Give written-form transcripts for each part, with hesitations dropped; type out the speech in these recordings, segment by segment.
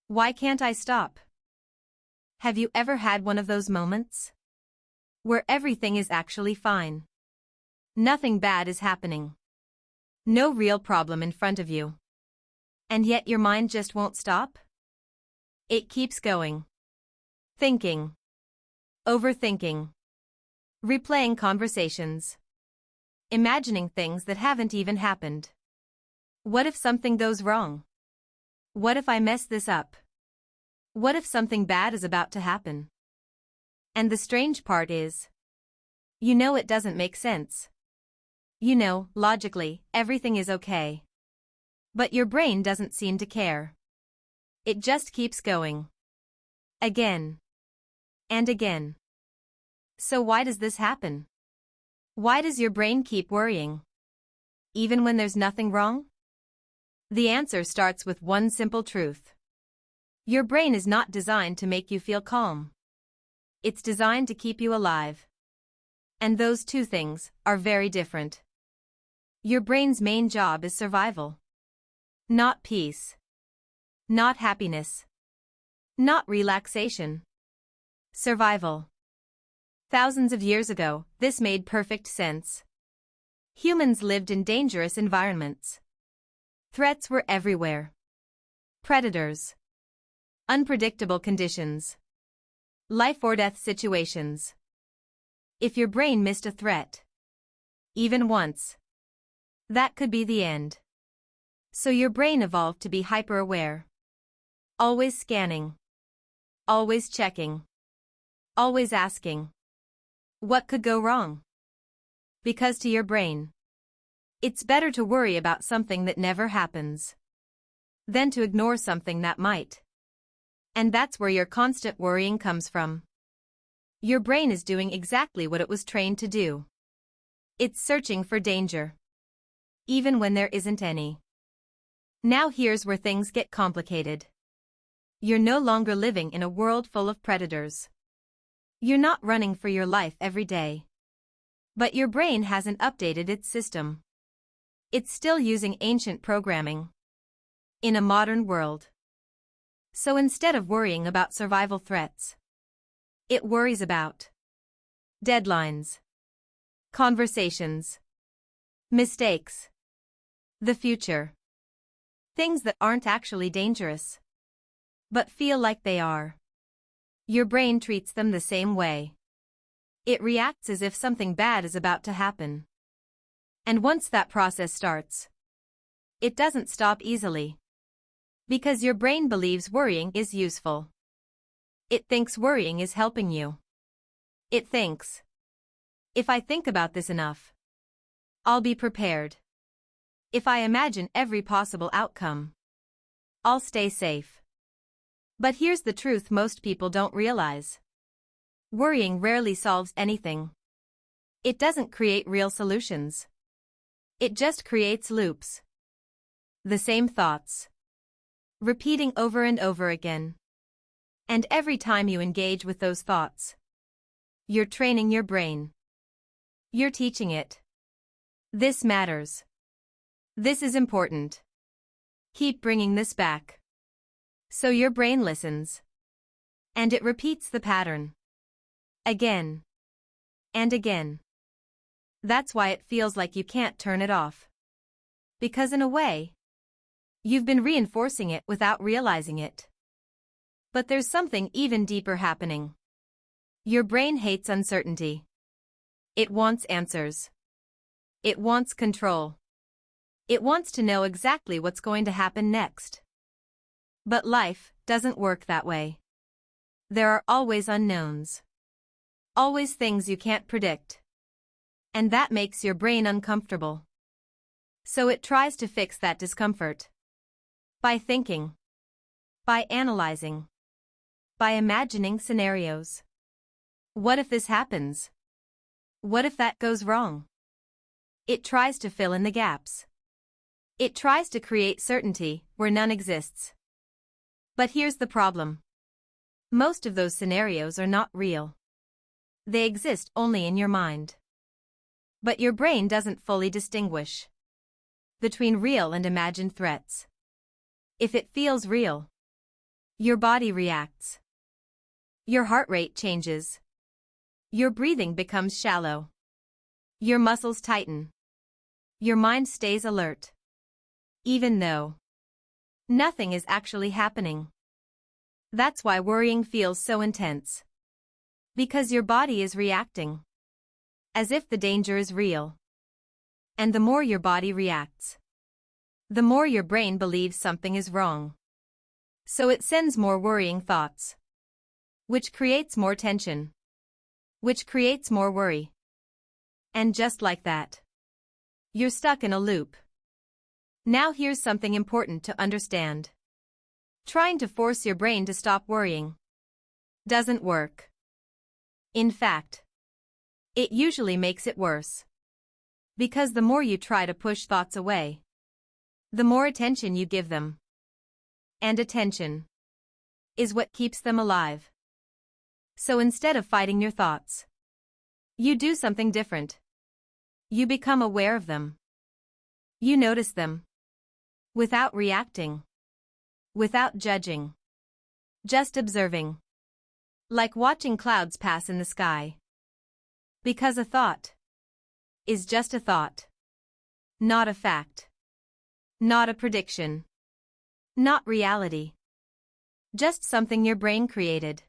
Why can't I stop? Have you ever had one of those moments? Where everything is actually fine. Nothing bad is happening. No real problem in front of you. And yet your mind just won't stop? It keeps going. Thinking. Overthinking. Replaying conversations. Imagining things that haven't even happened. What if something goes wrong? What if I mess this up? What if something bad is about to happen? And the strange part is, you know it doesn't make sense. You know, logically, everything is okay. But your brain doesn't seem to care. It just keeps going. Again. And again. So why does this happen? Why does your brain keep worrying? Even when there's nothing wrong? The answer starts with one simple truth. Your brain is not designed to make you feel calm. It's designed to keep you alive. And those two things are very different. Your brain's main job is survival. Not peace. Not happiness. Not relaxation. Survival. Thousands of years ago, this made perfect sense. Humans lived in dangerous environments. Threats were everywhere. Predators. Unpredictable conditions. Life or death situations. If your brain missed a threat, even once, that could be the end. So your brain evolved to be hyper-aware. Always scanning. Always checking. Always asking. What could go wrong? Because to your brain, it's better to worry about something that never happens than to ignore something that might. And that's where your constant worrying comes from. Your brain is doing exactly what it was trained to do. It's searching for danger, even when there isn't any. Now here's where things get complicated. You're no longer living in a world full of predators. You're not running for your life every day. But your brain hasn't updated its system. It's still using ancient programming in a modern world. So instead of worrying about survival threats, it worries about deadlines, conversations, mistakes, the future. Things that aren't actually dangerous, but feel like they are. Your brain treats them the same way. It reacts as if something bad is about to happen. And once that process starts, it doesn't stop easily. Because your brain believes worrying is useful. It thinks worrying is helping you. It thinks, if I think about this enough, I'll be prepared. If I imagine every possible outcome, I'll stay safe. But here's the truth most people don't realize. Worrying rarely solves anything. It doesn't create real solutions. It just creates loops. The same thoughts. Repeating over and over again. And every time you engage with those thoughts, you're training your brain. You're teaching it. This matters. This is important. Keep bringing this back. So your brain listens. And it repeats the pattern. Again. And again. That's why it feels like you can't turn it off. Because in a way, you've been reinforcing it without realizing it. But there's something even deeper happening. Your brain hates uncertainty. It wants answers. It wants control. It wants to know exactly what's going to happen next. But life doesn't work that way. There are always unknowns. Always things you can't predict. And that makes your brain uncomfortable. So it tries to fix that discomfort. By thinking. By analyzing. By imagining scenarios. What if this happens? What if that goes wrong? It tries to fill in the gaps. It tries to create certainty where none exists. But here's the problem. Most of those scenarios are not real. They exist only in your mind. But your brain doesn't fully distinguish between real and imagined threats. If it feels real, Your body reacts. Your heart rate changes. Your breathing becomes shallow. Your muscles tighten. Your mind stays alert. Even though nothing is actually happening. That's why worrying feels so intense. Because your body is reacting. As if the danger is real. And the more your body reacts, the more your brain believes something is wrong. So it sends more worrying thoughts. Which creates more tension. Which creates more worry. And just like that, you're stuck in a loop. Now here's something important to understand. Trying to force your brain to stop worrying doesn't work. In fact, it usually makes it worse. Because the more you try to push thoughts away, the more attention you give them. And attention is what keeps them alive. So instead of fighting your thoughts, you do something different. You become aware of them. You notice them. Without reacting. Without judging. Just observing. Like watching clouds pass in the sky. Because a thought is just a thought. Not a fact. Not a prediction. Not reality. Just something your brain created.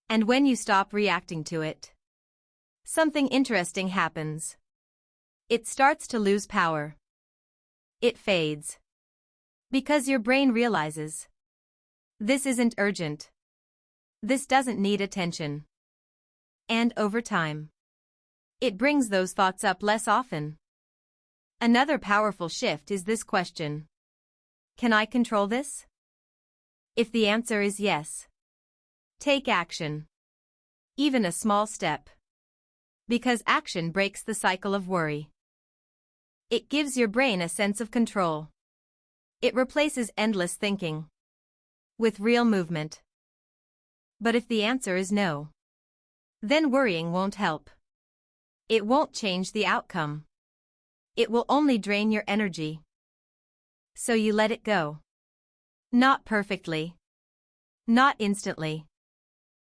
And when you stop reacting to it, something interesting happens. It starts to lose power. It fades. Because your brain realizes, this isn't urgent. This doesn't need attention. And over time, it brings those thoughts up less often. Another powerful shift is this question. Can I control this? If the answer is yes, take action. Even a small step. Because action breaks the cycle of worry. It gives your brain a sense of control. It replaces endless thinking with real movement. But if the answer is no, then worrying won't help. It won't change the outcome. It will only drain your energy. So you let it go. Not perfectly. Not instantly.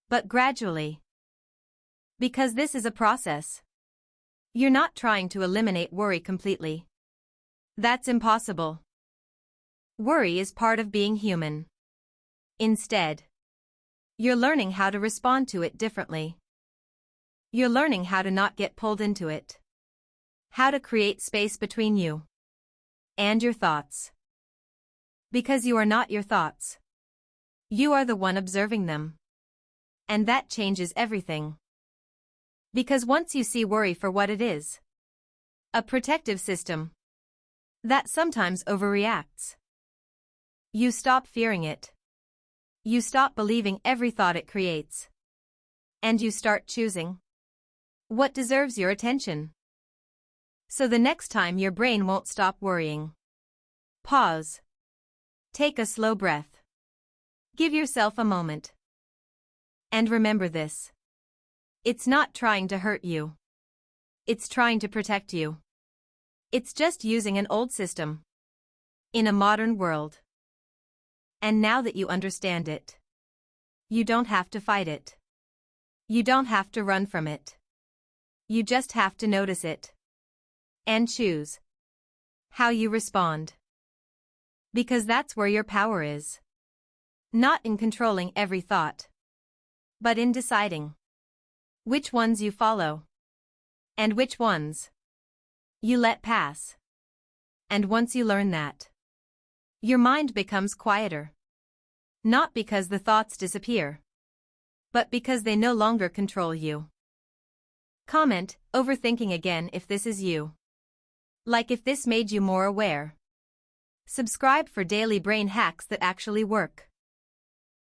But gradually. Because this is a process. You're not trying to eliminate worry completely. That's impossible. Worry is part of being human. Instead, you're learning how to respond to it differently. You're learning how to not get pulled into it. How to create space between you and your thoughts. Because you are not your thoughts. You are the one observing them. And that changes everything. Because once you see worry for what it is, a protective system that sometimes overreacts, you stop fearing it. You stop believing every thought it creates. And you start choosing what deserves your attention. So the next time your brain won't stop worrying, pause. Take a slow breath. Give yourself a moment. And remember this. It's not trying to hurt you. It's trying to protect you. It's just using an old system in a modern world. And now that you understand it, you don't have to fight it. You don't have to run from it. You just have to notice it. And choose how you respond. Because that's where your power is. Not in controlling every thought, but in deciding which ones you follow and which ones you let pass. And once you learn that, your mind becomes quieter. Not because the thoughts disappear, but because they no longer control you. Comment, overthinking again if this is you. Like if this made you more aware. Subscribe for daily brain hacks that actually work.